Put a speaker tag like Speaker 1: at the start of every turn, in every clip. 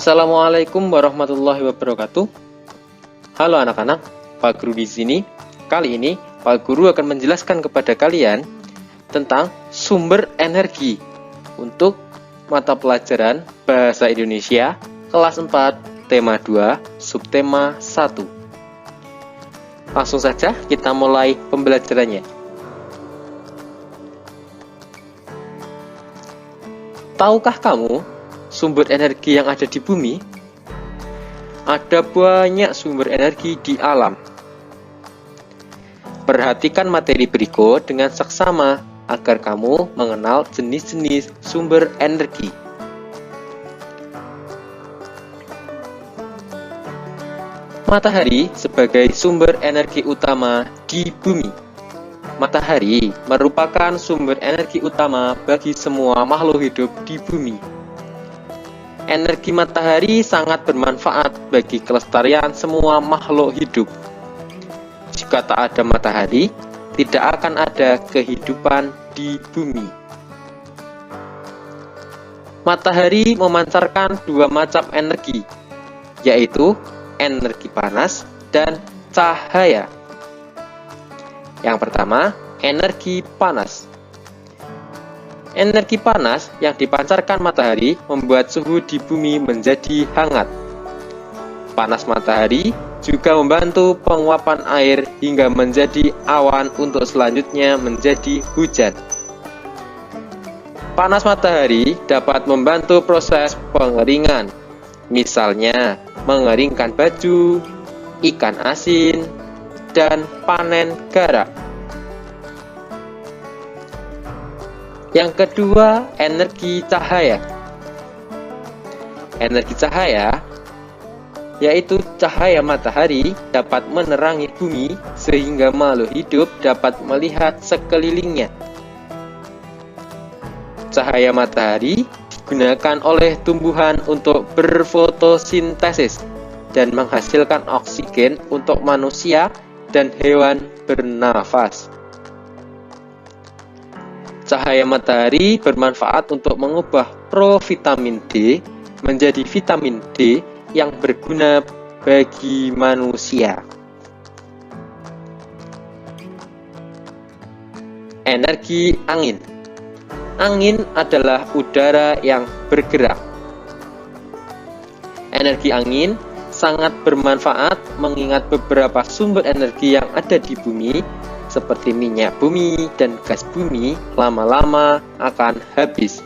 Speaker 1: Assalamualaikum warahmatullahi wabarakatuh. Halo anak-anak, Pak Guru di sini. Kali ini Pak Guru akan menjelaskan kepada kalian tentang sumber energi untuk mata pelajaran Bahasa Indonesia kelas 4, tema 2, subtema 1. Langsung saja kita mulai pembelajarannya. Tahukah kamu sumber energi yang ada di bumi? Ada banyak sumber energi di alam. Perhatikan materi berikut dengan seksama agar kamu mengenal jenis-jenis sumber energi. Matahari sebagai sumber energi utama di bumi. Matahari merupakan sumber energi utama bagi semua makhluk hidup di bumi. Energi matahari sangat bermanfaat bagi kelestarian semua makhluk hidup. Jika tak ada matahari, tidak akan ada kehidupan di bumi. Matahari memancarkan dua macam energi, yaitu energi panas dan cahaya. Yang pertama, energi panas. Energi panas yang dipancarkan matahari membuat suhu di bumi menjadi hangat. Panas matahari juga membantu penguapan air hingga menjadi awan untuk selanjutnya menjadi hujan. Panas matahari dapat membantu proses pengeringan, misalnya mengeringkan baju, ikan asin, dan panen garam. Yang kedua, energi cahaya. Energi cahaya yaitu cahaya matahari dapat menerangi bumi sehingga makhluk hidup dapat melihat sekelilingnya. Cahaya matahari digunakan oleh tumbuhan untuk berfotosintesis dan menghasilkan oksigen untuk manusia dan hewan bernafas. Cahaya matahari bermanfaat untuk mengubah provitamin D menjadi vitamin D yang berguna bagi manusia. Energi angin. Angin adalah udara yang bergerak. Energi angin sangat bermanfaat mengingat beberapa sumber energi yang ada di bumi seperti minyak bumi dan gas bumi lama-lama akan habis.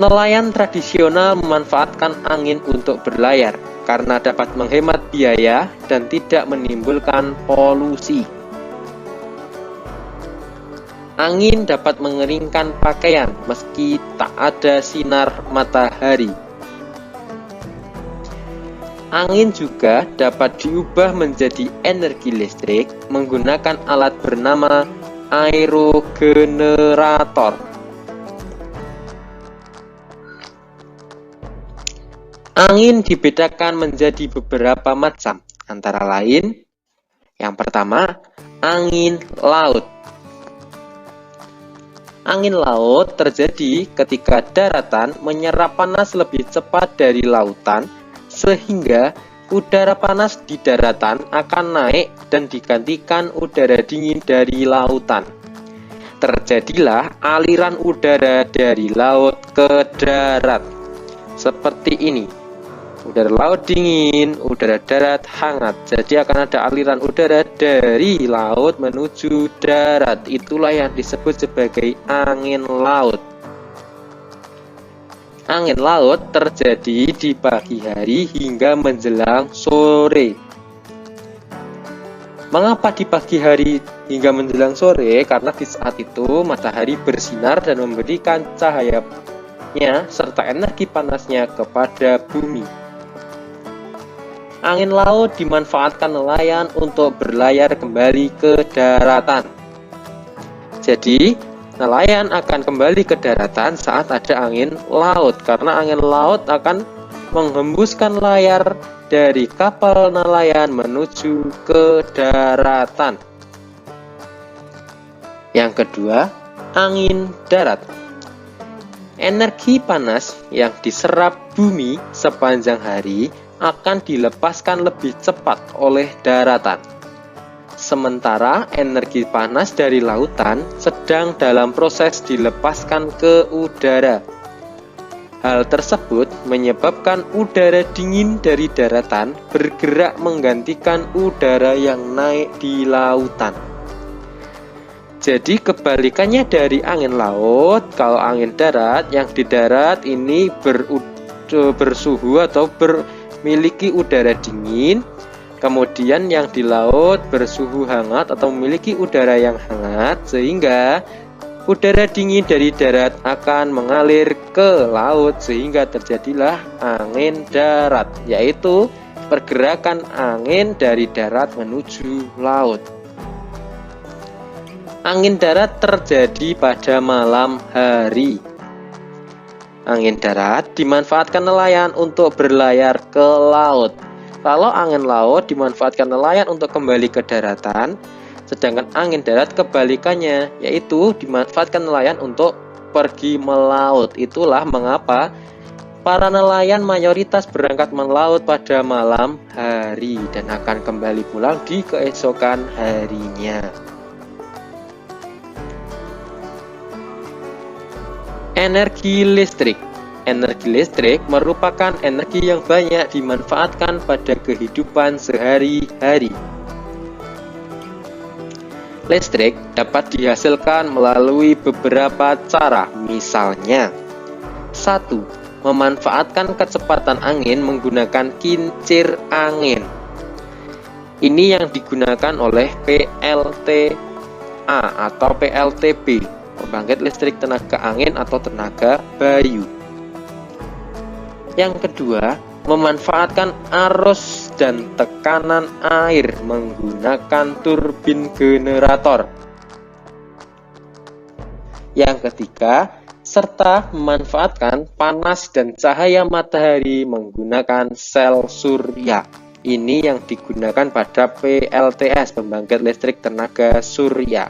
Speaker 1: Nelayan tradisional memanfaatkan angin untuk berlayar karena dapat menghemat biaya dan tidak menimbulkan polusi. Angin dapat mengeringkan pakaian meski tak ada sinar matahari. Angin juga dapat diubah menjadi energi listrik menggunakan alat bernama aerogenerator. Angin dibedakan menjadi beberapa macam, antara lain, yang pertama, angin laut. Angin laut terjadi ketika daratan menyerap panas lebih cepat dari lautan, sehingga udara panas di daratan akan naik dan digantikan udara dingin dari lautan. Terjadilah aliran udara dari laut ke darat. Seperti ini. Udara laut dingin, udara darat hangat. Jadi akan ada aliran udara dari laut menuju darat. Itulah yang disebut sebagai angin laut. Angin laut terjadi di pagi hari hingga menjelang sore. Mengapa di pagi hari hingga menjelang sore? Karena di saat itu matahari bersinar dan memberikan cahayanya serta energi panasnya kepada bumi. Angin laut dimanfaatkan nelayan untuk berlayar kembali ke daratan. Jadi, nelayan akan kembali ke daratan saat ada angin laut, karena angin laut akan menghembuskan layar dari kapal nelayan menuju ke daratan. Yang kedua, angin darat. Energi panas yang diserap bumi sepanjang hari akan dilepaskan lebih cepat oleh daratan. Sementara energi panas dari lautan sedang dalam proses dilepaskan ke udara. Hal tersebut menyebabkan udara dingin dari daratan bergerak menggantikan udara yang naik di lautan. Jadi kebalikannya dari angin laut, kalau angin darat, yang di darat ini bersuhu atau memiliki udara dingin, kemudian yang di laut bersuhu hangat atau memiliki udara yang hangat, sehingga udara dingin dari darat akan mengalir ke laut sehingga terjadilah angin darat, yaitu pergerakan angin dari darat menuju laut. Angin darat terjadi pada malam hari. Angin darat dimanfaatkan nelayan untuk berlayar ke laut. Kalau angin laut dimanfaatkan nelayan untuk kembali ke daratan, sedangkan angin darat kebalikannya, yaitu dimanfaatkan nelayan untuk pergi melaut. Itulah mengapa para nelayan mayoritas berangkat melaut pada malam hari dan akan kembali pulang di keesokan harinya. Energi listrik. Energi listrik merupakan energi yang banyak dimanfaatkan pada kehidupan sehari-hari. Listrik dapat dihasilkan melalui beberapa cara, misalnya 1. Memanfaatkan kecepatan angin menggunakan kincir angin. Ini yang digunakan oleh PLTA atau PLTB, pembangkit listrik tenaga angin atau tenaga bayu. Yang kedua, memanfaatkan arus dan tekanan air menggunakan turbin generator. Yang ketiga, serta memanfaatkan panas dan cahaya matahari menggunakan sel surya. Ini yang digunakan pada PLTS, pembangkit listrik tenaga surya.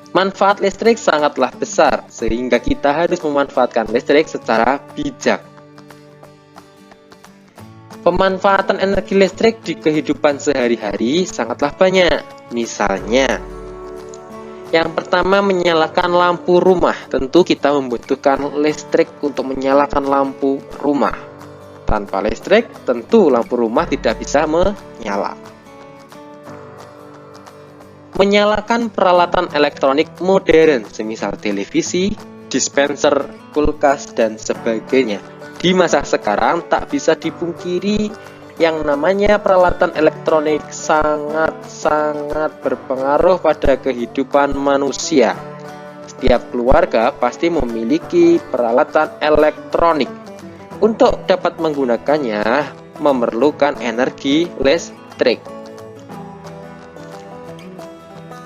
Speaker 1: Manfaat listrik sangatlah besar, sehingga kita harus memanfaatkan listrik secara bijak. Pemanfaatan energi listrik di kehidupan sehari-hari sangatlah banyak. Misalnya, yang pertama, menyalakan lampu rumah. Tentu kita membutuhkan listrik untuk menyalakan lampu rumah. Tanpa listrik, tentu lampu rumah tidak bisa menyala. Menyalakan peralatan elektronik modern, semisal televisi, dispenser, kulkas, dan sebagainya. Di masa sekarang tak bisa dipungkiri yang namanya peralatan elektronik sangat-sangat berpengaruh pada kehidupan manusia. Setiap keluarga pasti memiliki peralatan elektronik. Untuk dapat menggunakannya memerlukan energi listrik.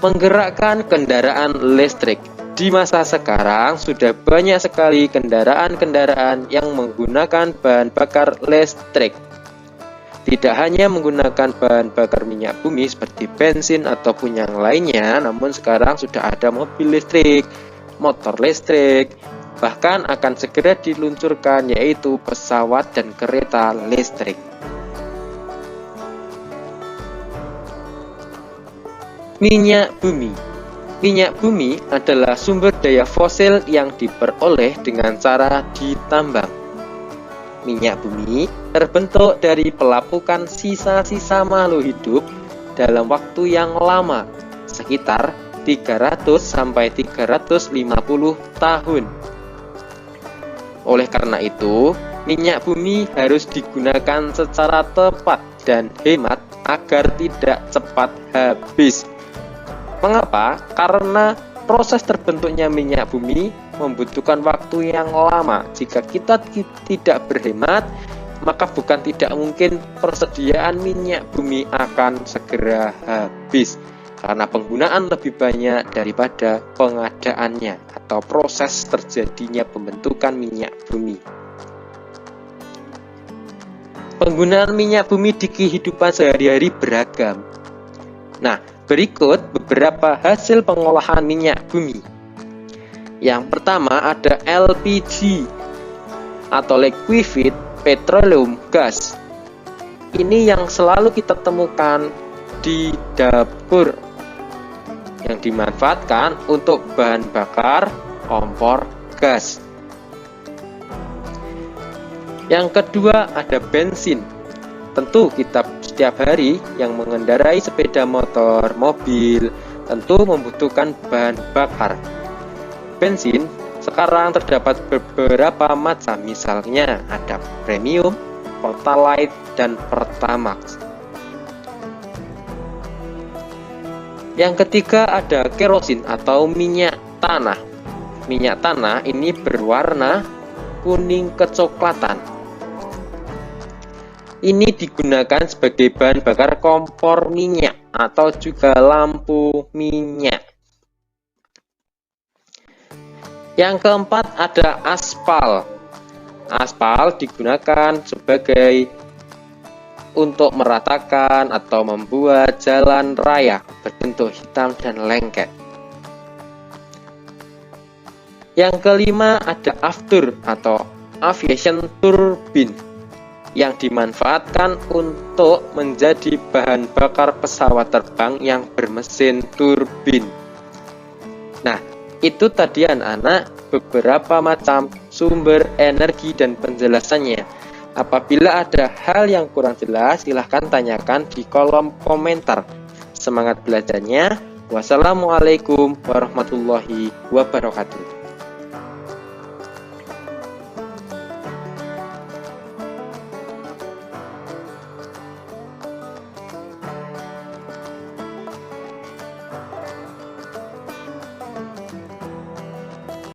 Speaker 1: Menggerakkan kendaraan listrik. Di masa sekarang sudah banyak sekali kendaraan-kendaraan yang menggunakan bahan bakar listrik. Tidak hanya menggunakan bahan bakar minyak bumi seperti bensin ataupun yang lainnya, namun sekarang sudah ada mobil listrik, motor listrik, bahkan akan segera diluncurkan yaitu pesawat dan kereta listrik. Minyak bumi. Minyak bumi adalah sumber daya fosil yang diperoleh dengan cara ditambang. Minyak bumi terbentuk dari pelapukan sisa-sisa makhluk hidup dalam waktu yang lama, sekitar 300-350 tahun. Oleh karena itu, minyak bumi harus digunakan secara tepat dan hemat agar tidak cepat habis. Mengapa? Karena proses terbentuknya minyak bumi membutuhkan waktu yang lama. Jika kita tidak berhemat, maka bukan tidak mungkin persediaan minyak bumi akan segera habis. Karena penggunaan lebih banyak daripada pengadaannya atau proses terjadinya pembentukan minyak bumi. Penggunaan minyak bumi di kehidupan sehari-hari beragam. Nah, berikut beberapa hasil pengolahan minyak bumi. Yang pertama ada LPG atau liquefied petroleum gas. Ini yang selalu kita temukan di dapur yang dimanfaatkan untuk bahan bakar kompor gas. Yang kedua ada bensin. Tentu kita setiap hari yang mengendarai sepeda motor, mobil, tentu membutuhkan bahan bakar. Bensin sekarang terdapat beberapa macam, misalnya ada premium, Pertalite, dan Pertamax. Yang ketiga ada kerosin atau minyak tanah. Minyak tanah ini berwarna kuning kecoklatan. Ini digunakan sebagai bahan bakar kompor minyak atau juga lampu minyak. Yang keempat ada aspal. Aspal digunakan sebagai untuk meratakan atau membuat jalan raya berbentuk hitam dan lengket. Yang kelima ada aftur atau aviation turbine yang dimanfaatkan untuk menjadi bahan bakar pesawat terbang yang bermesin turbin. Nah, itu tadi anak-anak beberapa macam sumber energi dan penjelasannya. Apabila ada hal yang kurang jelas, silahkan tanyakan di kolom komentar. Semangat belajarnya. Wassalamualaikum warahmatullahi wabarakatuh.